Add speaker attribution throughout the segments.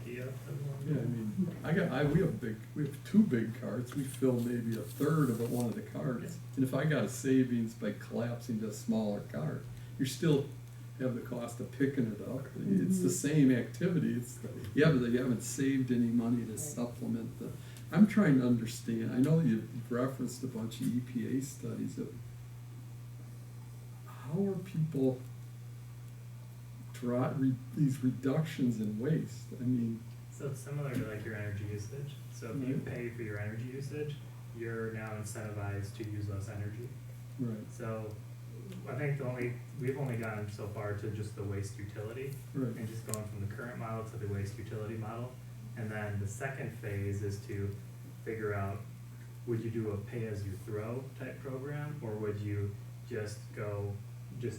Speaker 1: idea.
Speaker 2: Yeah, I mean, we have two big carts, we fill maybe a third of one of the carts. And if I got a savings by collapsing to a smaller cart, you still have the cost of picking it up. It's the same activity, but you haven't saved any money to supplement the, I'm trying to understand, I know you've referenced a bunch of EPA studies of how are people these reductions in waste? I mean,
Speaker 1: So it's similar to like your energy usage. So if you pay for your energy usage, you're now incentivized to use less energy.
Speaker 2: right,
Speaker 1: So I think we've only gotten so far to just the waste utility,
Speaker 2: right,
Speaker 1: and just going from the current model to the waste utility model. And then the second phase is to figure out, would you do a pay-as-you-throw type program, or would you just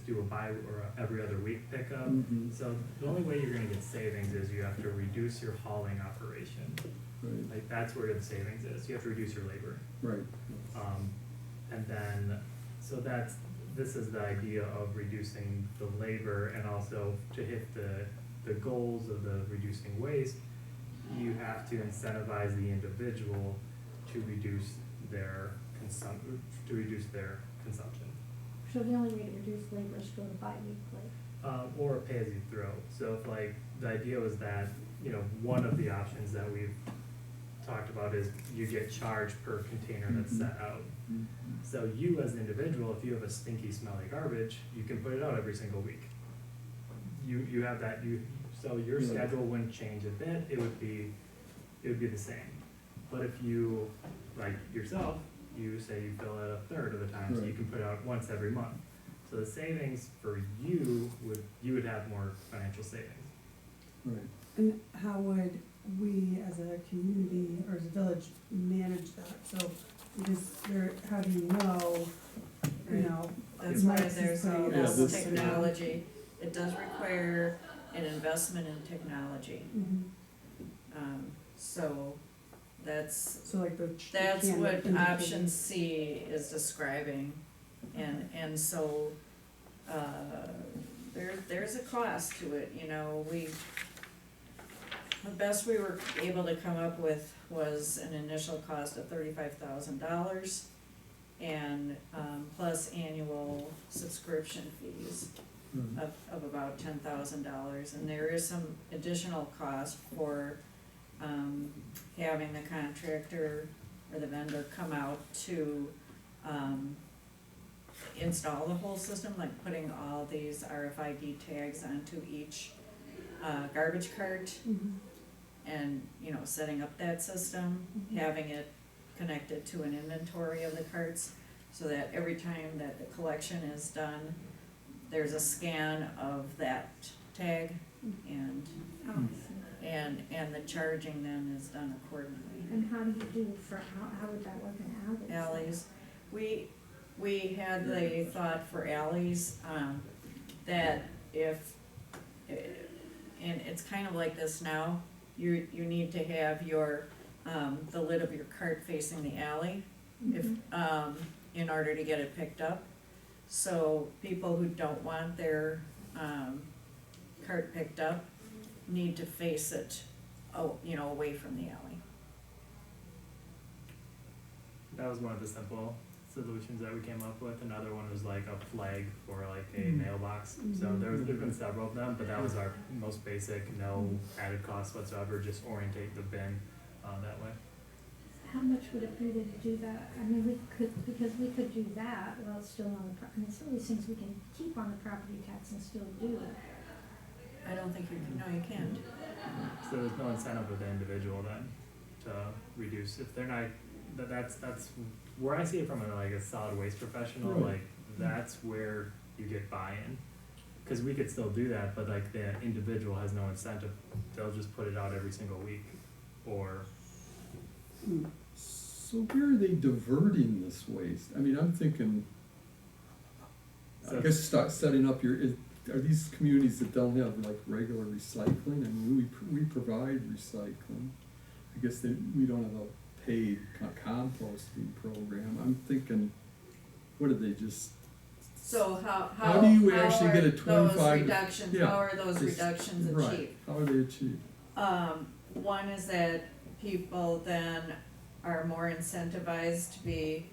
Speaker 1: do a buy or a every other week pickup? So the only way you're gonna get savings is you have to reduce your hauling operation.
Speaker 2: right,
Speaker 1: Like, that's where the savings is. You have to reduce your labor.
Speaker 2: right.
Speaker 1: And then, so this is the idea of reducing the labor, and also to hit the goals of the reducing waste, you have to incentivize the individual to reduce their consumption.
Speaker 3: So the only way to reduce labor is to go to bi-weekly.
Speaker 1: Or pay as you throw. So if like, the idea was that, one of the options that we've talked about is you get charged per container that's set out. So you as an individual, if you have a stinky, smelly garbage, you can put it out every single week. You have that, so your schedule wouldn't change a bit, it would be the same. But if you, like yourself, you say you fill it a third of the time, so you can put it out once every month. So the savings for you would have more financial savings.
Speaker 2: Right.
Speaker 4: And how would we as a community or as a village manage that? So, because how do you know,
Speaker 5: That's why
Speaker 4: Mike's
Speaker 5: there's
Speaker 4: putting
Speaker 5: all
Speaker 4: it
Speaker 2: Yeah,
Speaker 5: this
Speaker 2: this-
Speaker 5: technology. It does require an investment in technology. So that's
Speaker 4: So like
Speaker 5: That's
Speaker 4: can
Speaker 5: what
Speaker 4: indicate-
Speaker 5: option C is describing, and so, there's a cost to it, the best we were able to come up with was an initial cost of $35,000, and, plus annual subscription fees of about $10,000, and there is some additional cost for, having the contractor or the vendor come out to, install the whole system, like putting all these RFID tags onto each, garbage cart, and, setting up that system, having it connected to an inventory of the carts, so that every time that the collection is done, there's a scan of that tag, and the charging then is done accordingly.
Speaker 3: And how do you do how would that work in alleys?
Speaker 5: Alleys, we had the thought for alleys, that if, and it's kind of like this now, you need to have your, the lid of your cart facing the alley, if, in order to get it picked up. So people who don't want their, cart picked up need to face it, away from the alley.
Speaker 1: That was one of the simple solutions that we came up with. Another one was like a flag for like a mailbox. So there's been several of them, but that was our most basic, no added cost whatsoever, just orientate the bin that way.
Speaker 3: How much would it be to do that? I mean, because we could do that while it's still on some of these things we can keep on the property tax and still do it.
Speaker 5: I don't think you can, no, you can't.
Speaker 1: So there's no incentive with the individual then to reduce if they're not. That's where I see it from a solid waste professional.
Speaker 2: Right.
Speaker 1: Like that's where you get buy-in, because we could still do that, but like the individual has no incentive. They'll just put it out every single week, or.
Speaker 2: So where are they diverting this waste? I mean, I'm thinking, I guess start setting up are these communities that don't have like regular recycling? I mean, we provide recycling. I guess we don't have a paid composting program. I'm thinking, what do they just?
Speaker 5: So
Speaker 2: How do you actually get a 25?
Speaker 5: Those reductions,
Speaker 2: Yeah,
Speaker 5: how are those reductions
Speaker 2: right.
Speaker 5: achieved?
Speaker 2: How are they achieved?
Speaker 5: One is that people then are more incentivized to be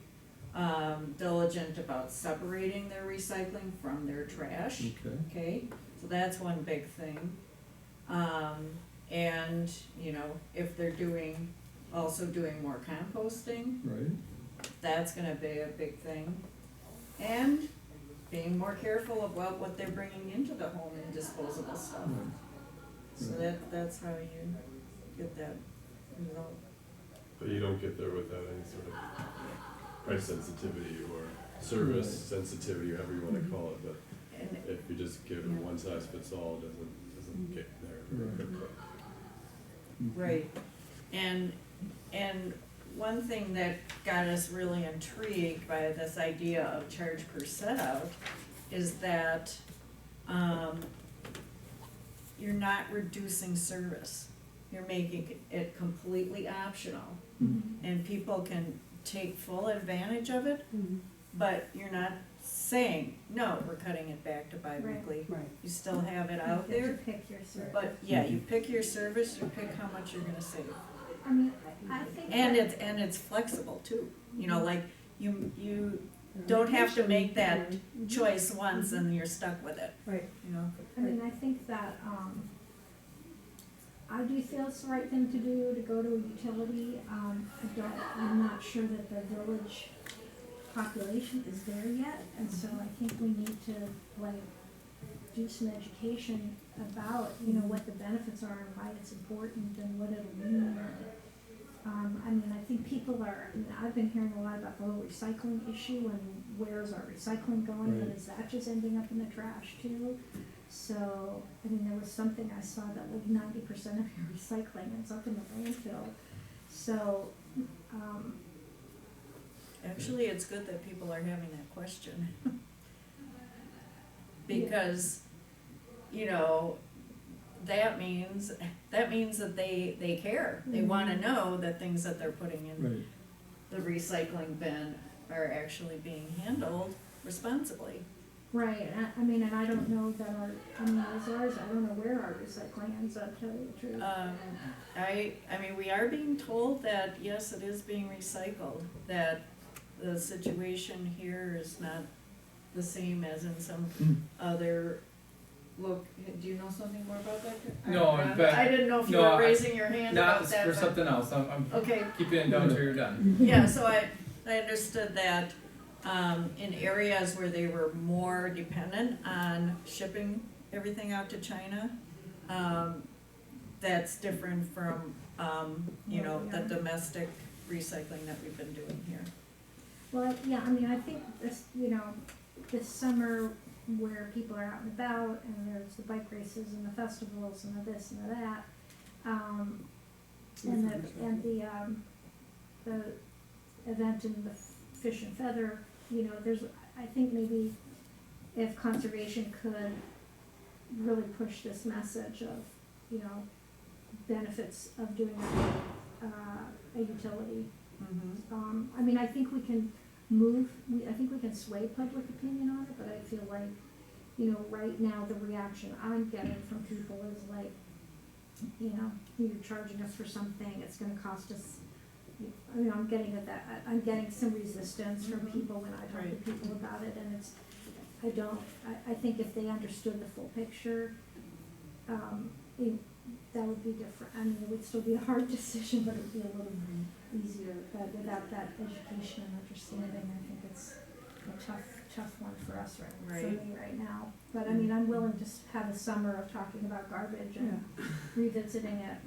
Speaker 5: diligent about separating their recycling from their trash.
Speaker 2: Okay.
Speaker 5: Okay, so that's one big thing. And, you know, if they're also doing more composting,
Speaker 2: Right.
Speaker 5: that's gonna be a big thing. And being more careful about what they're bringing into the home in disposable stuff.
Speaker 2: Right.
Speaker 5: So that's how you get that result.
Speaker 6: But you don't get there without any sort of price sensitivity or service sensitivity, however you wanna call it, but
Speaker 5: And
Speaker 6: if you just give it one size fits all, it doesn't get there very
Speaker 2: Right.
Speaker 6: quickly.
Speaker 5: Right, and one thing that got us really intrigued by this idea of charge per set out is that, you're not reducing service. You're making it completely optional, and people can take full advantage of it, but you're not saying, no, we're cutting it back to bi-weekly.
Speaker 4: Right.
Speaker 5: You still have it out
Speaker 3: You get to
Speaker 5: there,
Speaker 3: pick your service.
Speaker 5: but yeah, you pick your service, you pick how much you're gonna save.
Speaker 3: I mean, I think
Speaker 5: And
Speaker 3: that-
Speaker 5: it's flexible too, you know, like, you don't have to make that choice once and you're stuck with it,
Speaker 4: Right.
Speaker 5: you know?
Speaker 3: I mean, I think that, I do feel it's the right thing to do, to go to a utility. I'm not sure that the village population is there yet, and so I think we need to, like, do some education about, you know, what the benefits are and why it's important and what it'll mean. I mean, I think people are, I mean, I've been hearing a lot about the whole recycling issue and where's our recycling going, but
Speaker 2: Right.
Speaker 3: is that just ending up in the trash too? So, I mean, there was something I saw that like 90% of your recycling ends up in the landfill. So,
Speaker 5: Actually, it's good that people are having that question. Because, you know, that means that they care. They wanna know that things that they're putting in
Speaker 2: Right.
Speaker 5: the recycling bin are actually being handled responsibly.
Speaker 3: right, and I mean, and I don't know that I don't know where our recycling ends up, to tell you the truth.
Speaker 5: I mean, we are being told that, yes, it is being recycled, that the situation here is not the same as in some other, look, do you know something more about that?
Speaker 7: No, but-
Speaker 5: I didn't know if you
Speaker 7: no,
Speaker 5: were raising your hand
Speaker 7: Not
Speaker 5: about that,
Speaker 7: for
Speaker 5: but-
Speaker 7: something else, I'm
Speaker 5: Okay,
Speaker 7: keeping it down till you're done.
Speaker 5: yeah, so I understood that, in areas where they were more dependent on shipping everything out to China, that's different from, you know, the domestic recycling that we've been doing here.
Speaker 3: Well, yeah, I mean, I think this, you know, this summer where people are out and about and there's the bike races and the festivals and the this and the that, the event in the Fish and Feather, you know, I think maybe if conservation could really push this message of, you know, benefits of doing a utility. I mean, I think we can I think we can sway public opinion on it, but I feel like, you know, right now the reaction I'm getting from people is like, you know, you're charging us for something, it's gonna cost us, I mean, I'm getting some resistance from people when I talk to
Speaker 5: Right.
Speaker 3: people about it, and I think if they understood the full picture, that would be different. I mean, it would still be a hard decision, but it would be a little easier, but without that education and understanding, I think it's a tough one for us for me right now. But I mean, I'm willing to have a summer of talking about garbage and revisiting it.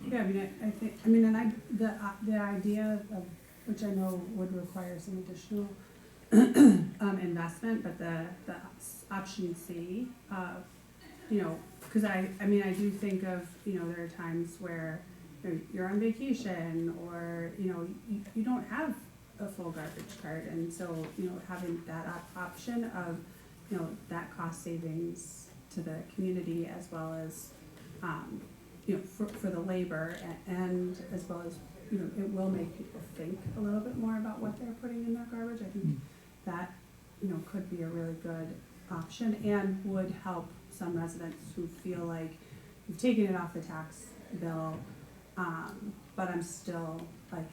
Speaker 4: Yeah, I mean, I think, I mean, and the idea of, which I know would require some additional investment, but the option C, you know, cause I mean, I do think of, you know, there are times where you're on vacation or, you know, you don't have a full garbage cart, and so, you know, having that option of, you know, that cost savings to the community as well as, you know, for the labor and as well as, you know, it will make people think a little bit more about what they're putting in their garbage. I think that, you know, could be a really good option and would help some residents who feel like you've taken it off the tax bill, but I'm still like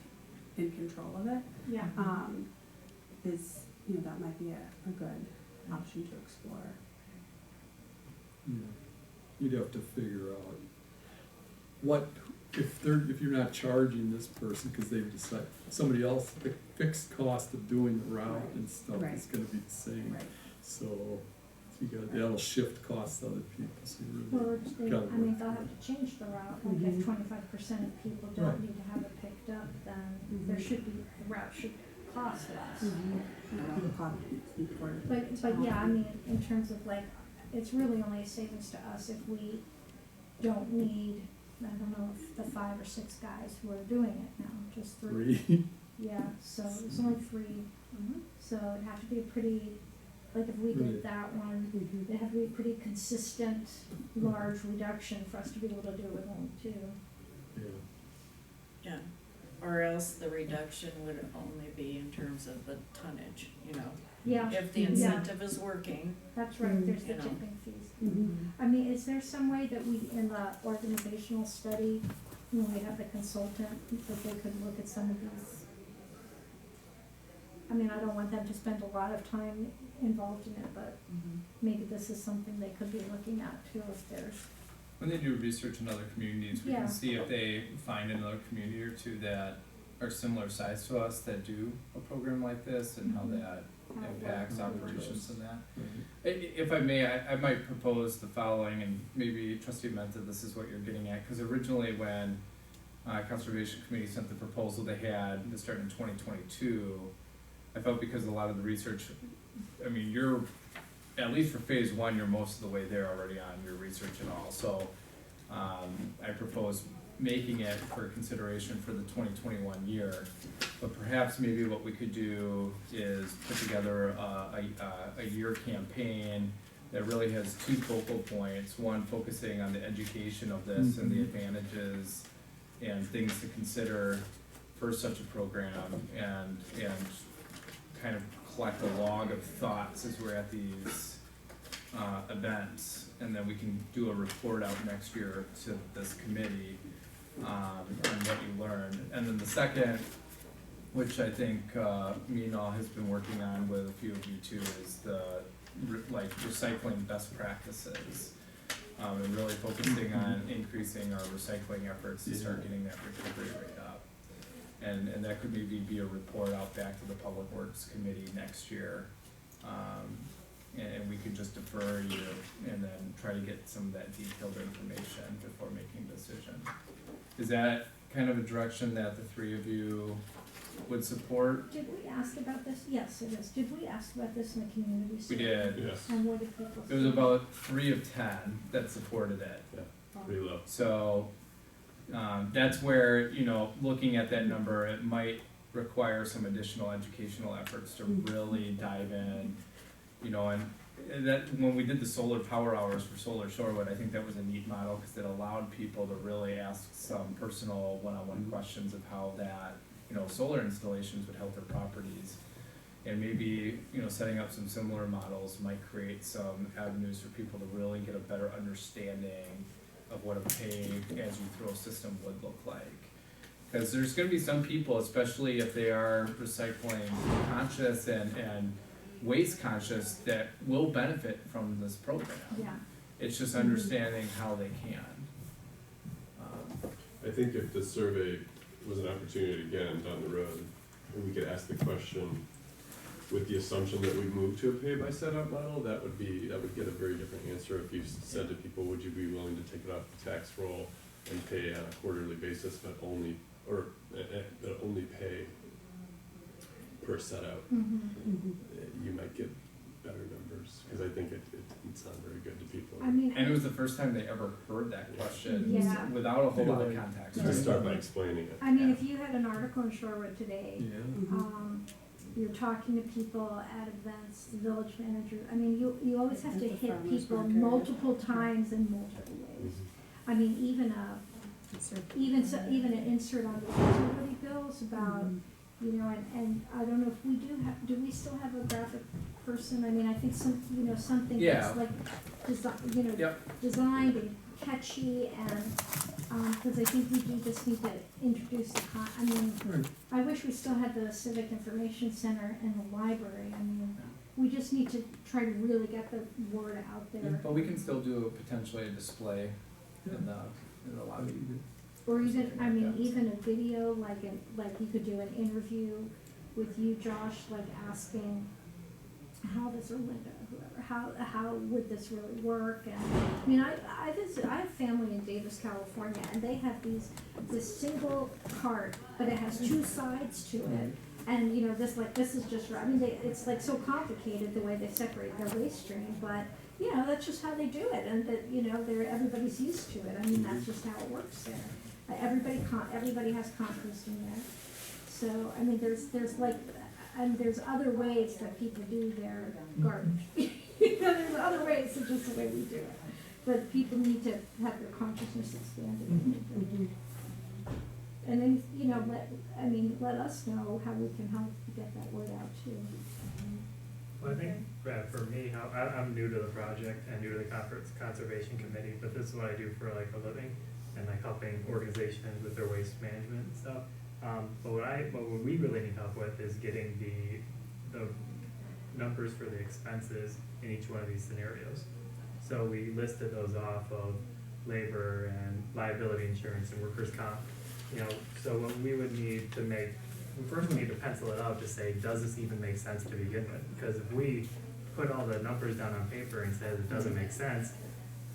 Speaker 4: in control of it,
Speaker 3: Yeah,
Speaker 4: is, that might be a good option to explore.
Speaker 2: Yeah. You'd have to figure out what, if you're not charging this person, cause they've decided, somebody else, the fixed cost of doing the route and stuff
Speaker 4: Right.
Speaker 2: is gonna be the same.
Speaker 4: Right.
Speaker 2: So, that'll shift costs to other people, so you
Speaker 3: well,
Speaker 2: really gotta
Speaker 3: I mean,
Speaker 2: work.
Speaker 3: they'll have to change the route, like if
Speaker 4: Mhm.
Speaker 3: 25% of people
Speaker 2: Right.
Speaker 3: don't need to have it picked up, then there
Speaker 4: Mhm.
Speaker 3: should be, the route should cost less. But yeah, I mean, in terms of like, it's really only a savings to us if we don't need, I don't know, if the 5 or 6 guys who are doing it now, just 3.
Speaker 2: Three.
Speaker 3: Yeah, so it's only 3, so it'd have to be a pretty, like if we
Speaker 2: Right.
Speaker 3: did that one, it'd have to be a pretty consistent, large reduction for us to be able to do it with only 2.
Speaker 2: Yeah.
Speaker 5: Yeah, or else the reduction would only be in terms of the tonnage,
Speaker 3: Yeah,
Speaker 5: If the
Speaker 3: Yeah.
Speaker 5: incentive is working,
Speaker 3: that's right, there's the
Speaker 5: You know.
Speaker 3: tipping fees. I mean, is there some way that we, in the organizational study, when we have the consultant, that they could look at some of these? I mean, I don't want them to spend a lot of time involved in it, but maybe this is something they could be looking at too, if there's,
Speaker 7: When they do research in other communities, we
Speaker 3: Yeah.
Speaker 7: can see if they find another community or two that are similar size to us that do a program like this and how
Speaker 3: Mhm.
Speaker 7: that
Speaker 3: how it
Speaker 7: impacts
Speaker 3: works.
Speaker 7: operations and that.
Speaker 2: Right.
Speaker 7: If I may, I might propose the following, and maybe trustee Menta, this is what you're getting at, cause originally when Conservation Committee sent the proposal they had, this started in 2022, I felt because a lot of the research, I mean, you're, at least for phase 1, you're most of the way there already on your research and all, so I propose making it for consideration for the 2021 year. But perhaps maybe what we could do is put together a year campaign that really has 2 focal points. One, focusing on the education of this and the advantages and things to consider for such a program, and kind of collect a log of thoughts as we're at these events. And then we can do a report out next year to this committee on what you learned. And then the second, which I think Meenal has been working on with a few of you too, is the recycling best practices. And really focusing on increasing our recycling efforts to start getting that recovery rate up. And that could maybe be a report out back to the Public Works Committee next year. And we could just defer you and then try to get some of that detailed information before making a decision. Is that kind of a direction that the 3 of you would support?
Speaker 3: Did we ask about this? Yes, it is. Did we ask about this in the community
Speaker 7: We
Speaker 3: study?
Speaker 7: did.
Speaker 6: Yes,
Speaker 3: And what did people say?
Speaker 7: It was about 3 of 10 that supported it.
Speaker 6: pretty low.
Speaker 7: So, that's where, looking at that number, it might require some additional educational efforts to really dive in, and that, when we did the solar power hours for Solar Shorewood, I think that was a neat model, cause it allowed people to really ask some personal one-on-one questions of how that, solar installations would help their properties. And maybe, setting up some similar models might create some avenues for people to really get a better understanding of what a pay as you throw system would look like. Cause there's gonna be some people, especially if they are recycling conscious and waste conscious, that will benefit from this program.
Speaker 3: Yeah,
Speaker 7: It's just understanding how they can.
Speaker 6: I think if the survey was an opportunity again down the road, and we could ask the question with the assumption that we move to a pay by setup model, that would get a very different answer. If you said to people, would you be willing to take it off the tax roll and pay on a quarterly basis, but only pay per set out, you might get better numbers, because I think it's not very good to people.
Speaker 3: I mean.
Speaker 7: And it was the first time they ever heard that question
Speaker 3: Yeah.
Speaker 7: without a whole lot of context.
Speaker 6: Just start by explaining it.
Speaker 3: I mean, if you had an article in Shorewood today,
Speaker 2: Yeah.
Speaker 3: you're talking to people at events, the village manager, I mean, you always have to
Speaker 4: At the
Speaker 3: hit
Speaker 4: farmer's
Speaker 3: people
Speaker 4: market.
Speaker 3: multiple times in multiple ways.
Speaker 6: Mhm.
Speaker 3: I mean, even an insert on the utility bills about, and I don't know if we do we still have a graphic person? I mean, I think something
Speaker 7: Yeah.
Speaker 3: that's like,
Speaker 7: Yep.
Speaker 3: designed and catchy and, cause I think we do just need to introduce I mean,
Speaker 2: Right.
Speaker 3: I wish we still had the Civic Information Center and the library, I mean, we just need to try to really get the word out there.
Speaker 7: But we can still do potentially a display in the lobby.
Speaker 3: Or even, I mean,
Speaker 7: Yeah.
Speaker 3: even a video, like you could do an interview with you, Josh, like asking, how does, or Linda, whoever, how would this really work? And, I mean, I have family in Davis, California, and they have this single cart, but it has two sides to it. And, you know, this is just, I mean, it's like so complicated the way they separate their waste stream, but, you know, that's just how they do it, and that, you know, everybody's used to it, I mean, that's just how it works there. Everybody has compost in there, so, I mean, there's like, and there's other ways that people do their garbage. You know, there's other ways than just the way we do it, but people need to have their consciousness expanded. And then, you know, let us know how we can help get that word out too.
Speaker 1: Well, I think, Brad, for me, I'm new to the project and new to the conservation committee, but this is what I do for like a living, and like helping organizations with their waste management and stuff. But what we really need help with is getting the numbers for the expenses in each one of these scenarios. So we listed those off of labor and liability insurance and workers' comp. You know, so what we would need to make, first we need to pencil it out to say, does this even make sense to begin with? Because if we put all the numbers down on paper and says it doesn't make sense,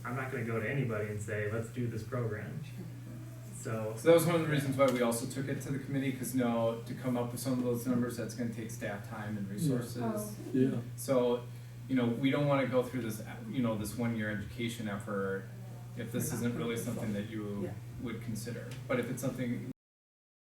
Speaker 1: I'm not gonna go to anybody and say, let's do this program. So
Speaker 7: that was one of the reasons why we also took it to the committee, because to come up with some of those numbers, that's gonna take staff time and resources.
Speaker 3: Oh.
Speaker 2: Yeah.
Speaker 7: So, you know, we don't wanna go through this, you know, this 1-year education effort if this isn't really something that you would consider. But if it's something